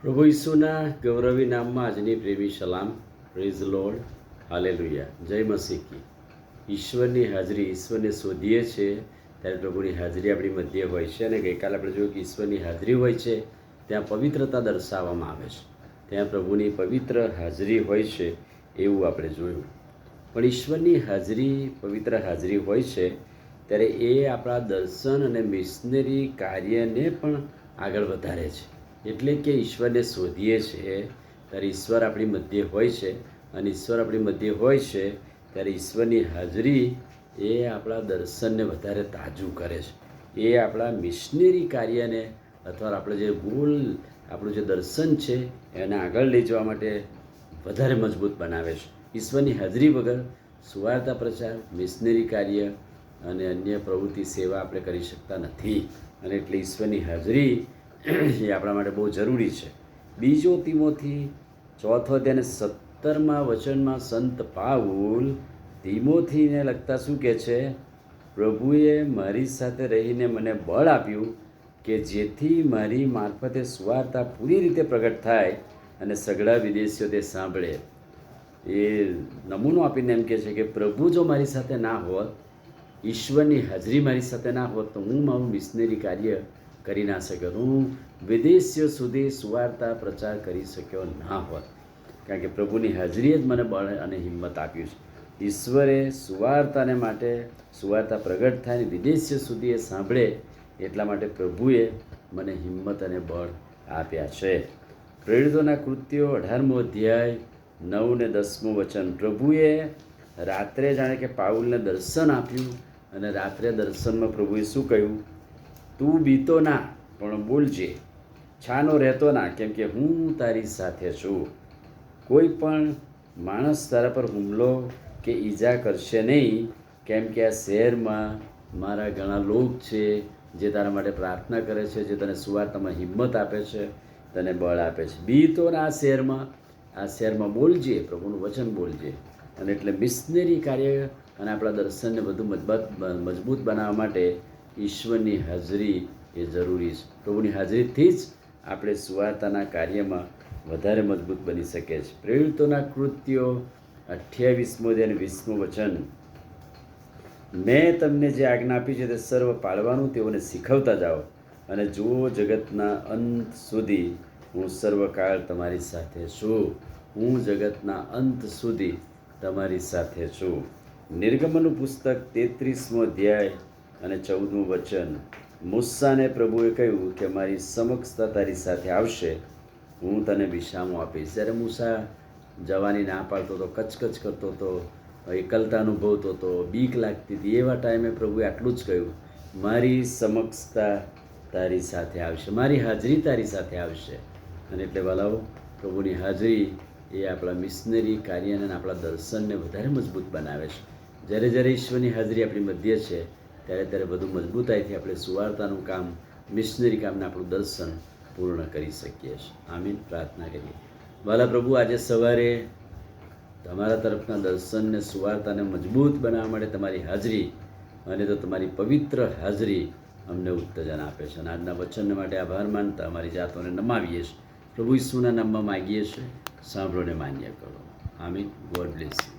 પ્રભુ ઈસુના ગૌરવી નામમાં આજની પ્રેમી સલામ. પ્રેઝ લોર્ડ, હાલેલુયા, જય મસીકી. ઈશ્વરની હાજરી, ઈશ્વરને શોધીએ છીએ ત્યારે પ્રભુની હાજરી આપણી મધ્ય હોય છે. અને ગઈકાલે આપણે જોયું કે ઈશ્વરની હાજરી હોય છે ત્યાં પવિત્રતા દર્શાવવામાં આવે છે, ત્યાં પ્રભુની પવિત્ર હાજરી હોય છે એવું આપણે જોયું. પણ ઈશ્વરની હાજરી, પવિત્ર હાજરી હોય છે ત્યારે એ આપણા દર્શન અને મિશનરી કાર્યને પણ આગળ વધારે છે. એટલે કે ઈશ્વરને શોધીએ છીએ ત્યારે ઈશ્વર આપણી મધ્ય હોય છે, અને ઈશ્વર આપણી મધ્ય હોય છે ત્યારે ઈશ્વરની હાજરી એ આપણા દર્શનને વધારે તાજું કરે છે. એ આપણા મિશનરી કાર્યને અથવા આપણે જે ગોલ, આપણું જે દર્શન છે એને આગળ લઈ જવા માટે વધારે મજબૂત બનાવે છે. ઈશ્વરની હાજરી વગર સુવાર્તા પ્રચાર, મિશનરી કાર્ય અને અન્ય પ્રવૃત્તિ, સેવા આપણે કરી શકતા નથી. અને એટલે ઈશ્વરની હાજરી એ આપણા માટે બહુ જરૂરી છે. બીજો તિમોથી 4 અધ્યાય 17 વચનમાં સંત પાઉલ તિમોથીને લગતા શું કહે છે? પ્રભુએ મારી સાથે રહીને મને બળ આપ્યું કે જેથી મારી મારફતે સુવાર્તા પૂરી રીતે પ્રગટ થાય અને સઘળા વિદેશીઓ તે સાંભળે. એ નમૂનો આપીને એમ કહે છે કે પ્રભુ જો મારી સાથે ના હોત, ઈશ્વરની હાજરી મારી સાથે ના હોત, તો હું મારું મિશનરી કાર્ય કરી ના શક્યો, હું વિદેશીઓ સુધી સુવાર્તા પ્રચાર કરી શક્યો ના હોત. કારણ કે પ્રભુની હાજરીએ જ મને બળ અને હિંમત આપ્યું છે. ઈશ્વરે સુવાર્તાને માટે, સુવાર્તા પ્રગટ થાય ને વિદેશીઓ સુધી એ સાંભળે એટલા માટે પ્રભુએ મને હિંમત અને બળ આપ્યા છે. પ્રેરિતોના કૃત્યો 18મો અધ્યાય 9 ને 10મું વચન. પ્રભુએ રાત્રે જાણે કે પાઉલને દર્શન આપ્યું, અને રાત્રે દર્શનમાં પ્રભુએ શું કહ્યું? તું બીતો ના, પણ બોલજે, છાનો રહેતો ના, કેમ કે હું તારી સાથે છું. કોઈ પણ માણસ તારા પર હુમલો કે ઈજા કરશે નહીં, કેમ કે આ શહેરમાં મારા ઘણા લોક છે જે તારા માટે પ્રાર્થના કરે છે, જે તને સુવાર્તામાં હિંમત આપે છે, તને બળ આપે છે. બીતો ના આ શહેરમાં બોલજે, પ્રભુનું વચન બોલજે. અને એટલે મિશનરી કાર્ય અને આપણા દર્શનને વધુ મજબૂત બનાવવા માટે ઈશ્વરની હાજરી એ જરૂરી છે. પ્રભુની હાજરીથી જ આપણે સુવાર્તાના કાર્યમાં વધારે મજબૂત બની શકે છે. પ્રેરિતોના કૃત્યો 28મો અધ્યાય 20મું વચન. મેં તમને જે આજ્ઞા આપી છે તે સર્વ પાળવાનું તેઓને શીખવતા જાઓ, અને જુઓ જગતના અંત સુધી હું સર્વકાળ તમારી સાથે છું. હું જગતના અંત સુધી તમારી સાથે છું. નિર્ગમનનું પુસ્તક 33મો અધ્યાય અને 14મું વચન. મૂસાને પ્રભુએ કહ્યું કે મારી સમક્ષતા તારી સાથે આવશે, હું તને વિશ્રામો આપીશ. જ્યારે મૂસા જવાની ના પાડતો હતો, કચકચ કરતો હતો, એકલતા અનુભવતો હતો, બીક લાગતી હતી, એવા ટાઈમે પ્રભુએ આટલું જ કહ્યું, મારી સમક્ષતા તારી સાથે આવશે, મારી હાજરી તારી સાથે આવશે. અને એટલે વાલાઓ, પ્રભુની હાજરી એ આપણા મિશનરી કાર્યને અને આપણા દર્શનને વધારે મજબૂત બનાવે છે. જ્યારે જ્યારે ઈશ્વરની હાજરી આપણી મધ્ય છે ત્યારે ત્યારે વધુ મજબૂતાઈથી આપણે સુવાર્તાનું કામ, મિશનરી કામને આપણું દર્શન પૂર્ણ કરી શકીએ છીએ. આમીન. પ્રાર્થના કરીએ. વાલા પ્રભુ, આજે સવારે તમારા તરફના દર્શનને, સુવાર્તાને મજબૂત બનાવવા માટે તમારી હાજરી અને તો તમારી પવિત્ર હાજરી અમને ઉત્તેજન આપે છે. અને આજના વચનને માટે આભાર માનતા અમારી જાતોને નમાવીએ છીએ. પ્રભુ ઈસુના નામમાં માગીએ છીએ, સાંભળોને માન્ય કરો. આમીન. God bless you.